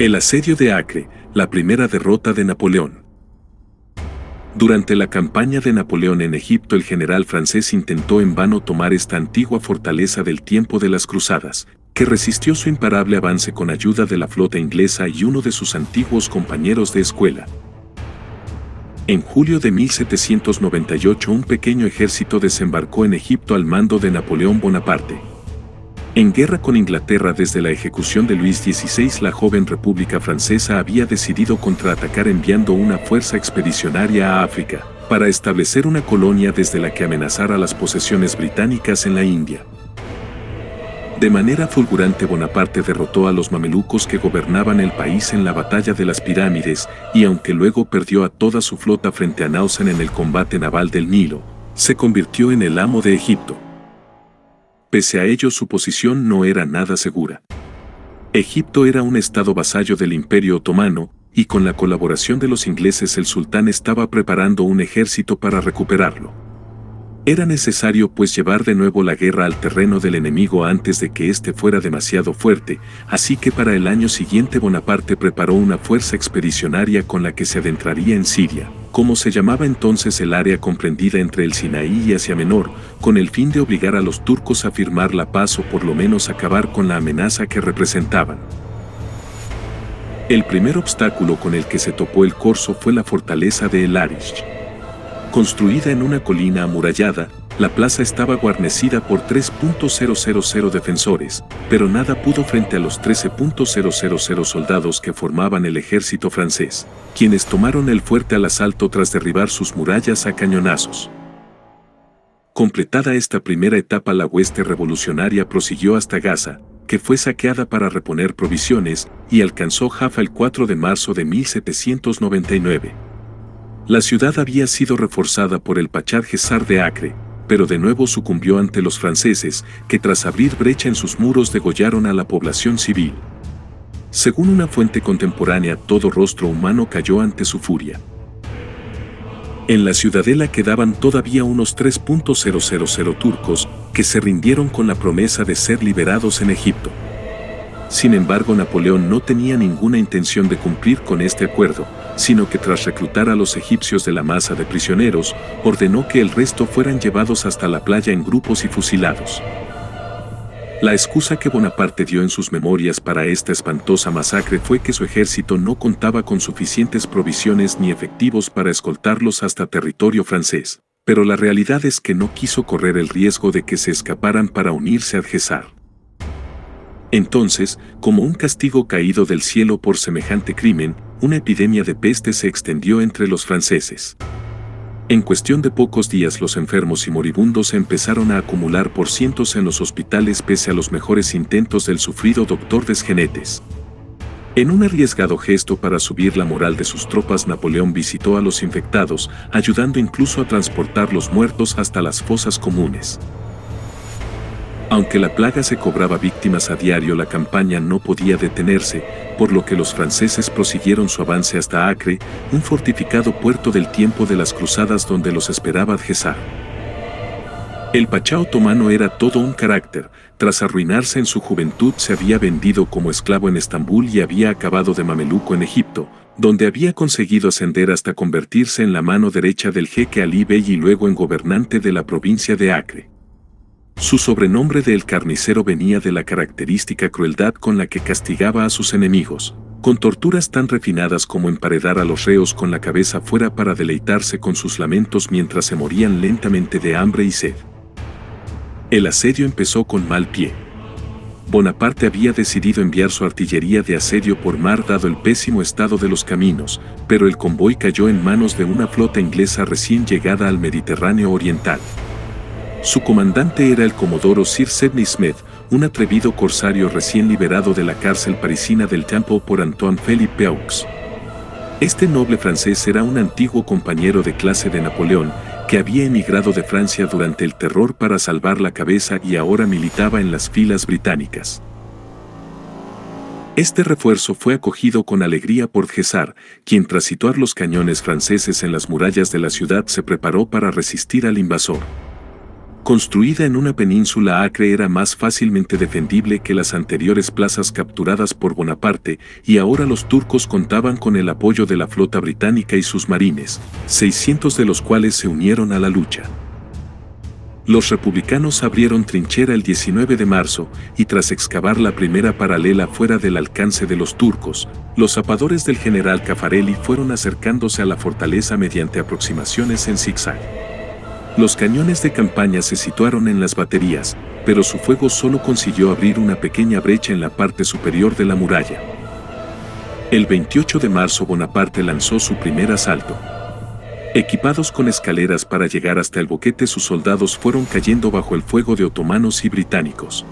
El asedio de Acre, la primera derrota de Napoleón. Durante la campaña de Napoleón en Egipto, el general francés intentó en vano tomar esta antigua fortaleza del tiempo de las cruzadas, que resistió su imparable avance con ayuda de la flota inglesa y uno de sus antiguos compañeros de escuela. En julio de 1798 un pequeño ejército desembarcó en Egipto al mando de Napoleón Bonaparte. En guerra con Inglaterra desde la ejecución de Luis XVI, la joven República Francesa había decidido contraatacar enviando una fuerza expedicionaria a África, para establecer una colonia desde la que amenazara las posesiones británicas en la India. De manera fulgurante, Bonaparte derrotó a los mamelucos que gobernaban el país en la batalla de las Pirámides, y aunque luego perdió a toda su flota frente a Nausan en el combate naval del Nilo, se convirtió en el amo de Egipto. Pese a ello, su posición no era nada segura. Egipto era un estado vasallo del Imperio Otomano, y con la colaboración de los ingleses el sultán estaba preparando un ejército para recuperarlo. Era necesario pues llevar de nuevo la guerra al terreno del enemigo antes de que éste fuera demasiado fuerte, así que para el año siguiente Bonaparte preparó una fuerza expedicionaria con la que se adentraría en Siria, como se llamaba entonces el área comprendida entre el Sinaí y Asia Menor, con el fin de obligar a los turcos a firmar la paz o por lo menos acabar con la amenaza que representaban. El primer obstáculo con el que se topó el corso fue la fortaleza de El Arish. Construida en una colina amurallada, la plaza estaba guarnecida por 3.000 defensores, pero nada pudo frente a los 13.000 soldados que formaban el ejército francés, quienes tomaron el fuerte al asalto tras derribar sus murallas a cañonazos. Completada esta primera etapa, la hueste revolucionaria prosiguió hasta Gaza, que fue saqueada para reponer provisiones, y alcanzó Jaffa el 4 de marzo de 1799. La ciudad había sido reforzada por el Pachá Gesar de Acre, pero de nuevo sucumbió ante los franceses, que tras abrir brecha en sus muros degollaron a la población civil. Según una fuente contemporánea, todo rostro humano cayó ante su furia. En la ciudadela quedaban todavía unos 3.000 turcos, que se rindieron con la promesa de ser liberados en Egipto. Sin embargo, Napoleón no tenía ninguna intención de cumplir con este acuerdo, sino que tras reclutar a los egipcios de la masa de prisioneros, ordenó que el resto fueran llevados hasta la playa en grupos y fusilados. La excusa que Bonaparte dio en sus memorias para esta espantosa masacre fue que su ejército no contaba con suficientes provisiones ni efectivos para escoltarlos hasta territorio francés, pero la realidad es que no quiso correr el riesgo de que se escaparan para unirse al Gesar. Entonces, como un castigo caído del cielo por semejante crimen, una epidemia de peste se extendió entre los franceses. En cuestión de pocos días los enfermos y moribundos se empezaron a acumular por cientos en los hospitales pese a los mejores intentos del sufrido doctor Desgenetes. En un arriesgado gesto para subir la moral de sus tropas, Napoleón visitó a los infectados, ayudando incluso a transportar los muertos hasta las fosas comunes. Aunque la plaga se cobraba víctimas a diario, la campaña no podía detenerse, por lo que los franceses prosiguieron su avance hasta Acre, un fortificado puerto del tiempo de las cruzadas donde los esperaba Gesar. El Pachá otomano era todo un carácter. Tras arruinarse en su juventud, se había vendido como esclavo en Estambul y había acabado de mameluco en Egipto, donde había conseguido ascender hasta convertirse en la mano derecha del jeque Ali Bey y luego en gobernante de la provincia de Acre. Su sobrenombre de El Carnicero venía de la característica crueldad con la que castigaba a sus enemigos, con torturas tan refinadas como emparedar a los reos con la cabeza fuera para deleitarse con sus lamentos mientras se morían lentamente de hambre y sed. El asedio empezó con mal pie. Bonaparte había decidido enviar su artillería de asedio por mar dado el pésimo estado de los caminos, pero el convoy cayó en manos de una flota inglesa recién llegada al Mediterráneo Oriental. Su comandante era el comodoro Sir Sidney Smith, un atrevido corsario recién liberado de la cárcel parisina del Temple por Antoine-PhilippeAux. Este noble francés era un antiguo compañero de clase de Napoleón, que había emigrado de Francia durante el terror para salvar la cabeza y ahora militaba en las filas británicas. Este refuerzo fue acogido con alegría por Gesar, quien tras situar los cañones franceses en las murallas de la ciudad se preparó para resistir al invasor. Construida en una península, Acre era más fácilmente defendible que las anteriores plazas capturadas por Bonaparte, y ahora los turcos contaban con el apoyo de la flota británica y sus marines, 600 de los cuales se unieron a la lucha. Los republicanos abrieron trinchera el 19 de marzo, y tras excavar la primera paralela fuera del alcance de los turcos, los zapadores del general Caffarelli fueron acercándose a la fortaleza mediante aproximaciones en zigzag. Los cañones de campaña se situaron en las baterías, pero su fuego solo consiguió abrir una pequeña brecha en la parte superior de la muralla. El 28 de marzo Bonaparte lanzó su primer asalto. Equipados con escaleras para llegar hasta el boquete, sus soldados fueron cayendo bajo el fuego de otomanos y británicos.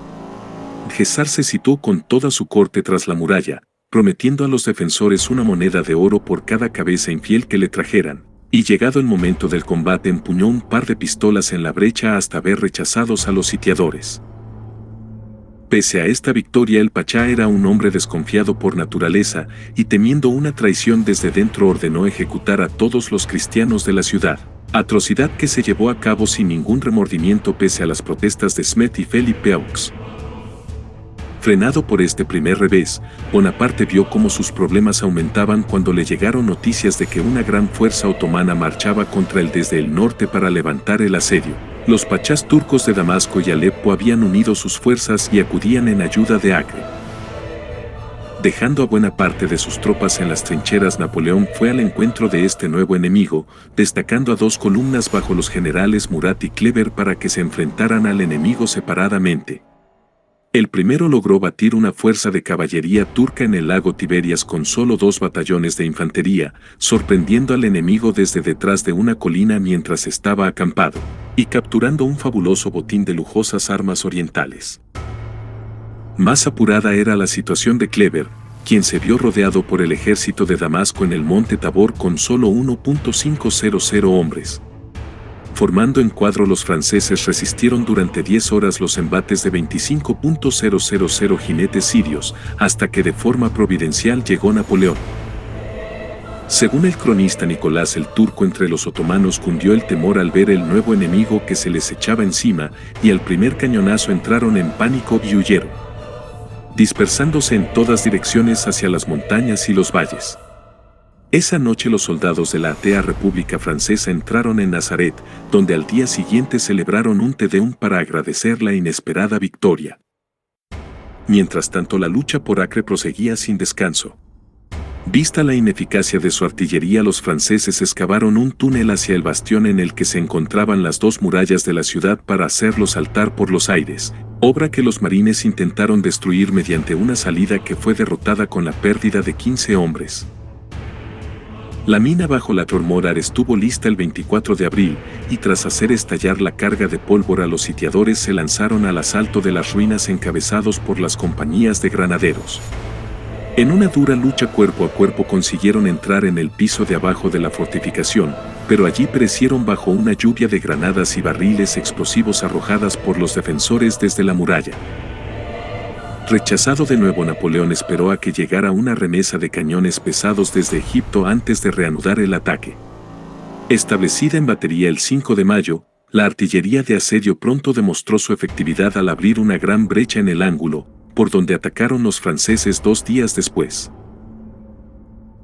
César se situó con toda su corte tras la muralla, prometiendo a los defensores una moneda de oro por cada cabeza infiel que le trajeran, y llegado el momento del combate empuñó un par de pistolas en la brecha hasta ver rechazados a los sitiadores. Pese a esta victoria, el Pachá era un hombre desconfiado por naturaleza, y temiendo una traición desde dentro ordenó ejecutar a todos los cristianos de la ciudad, atrocidad que se llevó a cabo sin ningún remordimiento pese a las protestas de Smet y Felipe Aux. Frenado por este primer revés, Bonaparte vio cómo sus problemas aumentaban cuando le llegaron noticias de que una gran fuerza otomana marchaba contra él desde el norte para levantar el asedio. Los pachás turcos de Damasco y Alepo habían unido sus fuerzas y acudían en ayuda de Acre. Dejando a buena parte de sus tropas en las trincheras, Napoleón fue al encuentro de este nuevo enemigo, destacando a dos columnas bajo los generales Murat y Kleber para que se enfrentaran al enemigo separadamente. El primero logró batir una fuerza de caballería turca en el lago Tiberias con solo 2 batallones de infantería, sorprendiendo al enemigo desde detrás de una colina mientras estaba acampado, y capturando un fabuloso botín de lujosas armas orientales. Más apurada era la situación de Kleber, quien se vio rodeado por el ejército de Damasco en el monte Tabor con solo 1.500 hombres. Formando en cuadro, los franceses resistieron durante 10 horas los embates de 25.000 jinetes sirios, hasta que de forma providencial llegó Napoleón. Según el cronista Nicolás el Turco, entre los otomanos cundió el temor al ver el nuevo enemigo que se les echaba encima, y al primer cañonazo entraron en pánico y huyeron, dispersándose en todas direcciones hacia las montañas y los valles. Esa noche los soldados de la atea República Francesa entraron en Nazaret, donde al día siguiente celebraron un Te Deum para agradecer la inesperada victoria. Mientras tanto, la lucha por Acre proseguía sin descanso. Vista la ineficacia de su artillería, los franceses excavaron un túnel hacia el bastión en el que se encontraban las 2 murallas de la ciudad para hacerlo saltar por los aires, obra que los marines intentaron destruir mediante una salida que fue derrotada con la pérdida de 15 hombres. La mina bajo la Tormorar estuvo lista el 24 de abril, y tras hacer estallar la carga de pólvora, los sitiadores se lanzaron al asalto de las ruinas encabezados por las compañías de granaderos. En una dura lucha cuerpo a cuerpo consiguieron entrar en el piso de abajo de la fortificación, pero allí perecieron bajo una lluvia de granadas y barriles explosivos arrojadas por los defensores desde la muralla. Rechazado de nuevo, Napoleón esperó a que llegara una remesa de cañones pesados desde Egipto antes de reanudar el ataque. Establecida en batería el 5 de mayo, la artillería de asedio pronto demostró su efectividad al abrir una gran brecha en el ángulo, por donde atacaron los franceses 2 días después.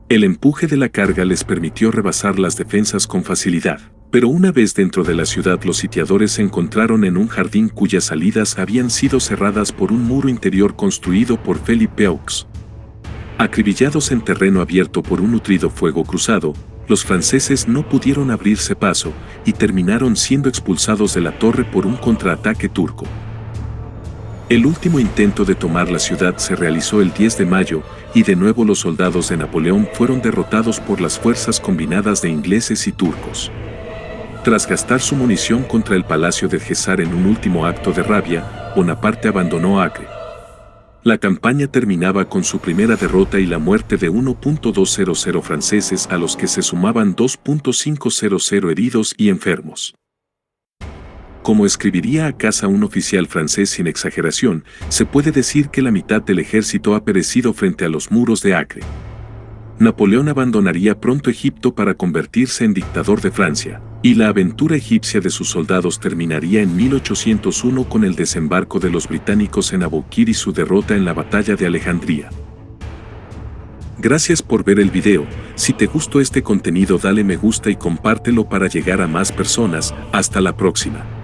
El empuje de la carga les permitió rebasar las defensas con facilidad. Pero una vez dentro de la ciudad, los sitiadores se encontraron en un jardín cuyas salidas habían sido cerradas por un muro interior construido por Felipe Aux. Acribillados en terreno abierto por un nutrido fuego cruzado, los franceses no pudieron abrirse paso y terminaron siendo expulsados de la torre por un contraataque turco. El último intento de tomar la ciudad se realizó el 10 de mayo, y de nuevo los soldados de Napoleón fueron derrotados por las fuerzas combinadas de ingleses y turcos. Tras gastar su munición contra el palacio de César en un último acto de rabia, Bonaparte abandonó Acre. La campaña terminaba con su primera derrota y la muerte de 1.200 franceses, a los que se sumaban 2.500 heridos y enfermos. Como escribiría a casa un oficial francés sin exageración, se puede decir que la mitad del ejército ha perecido frente a los muros de Acre. Napoleón abandonaría pronto Egipto para convertirse en dictador de Francia, y la aventura egipcia de sus soldados terminaría en 1801 con el desembarco de los británicos en Aboukir y su derrota en la batalla de Alejandría. Gracias por ver el video. Si te gustó este contenido, dale me gusta y compártelo para llegar a más personas. Hasta la próxima.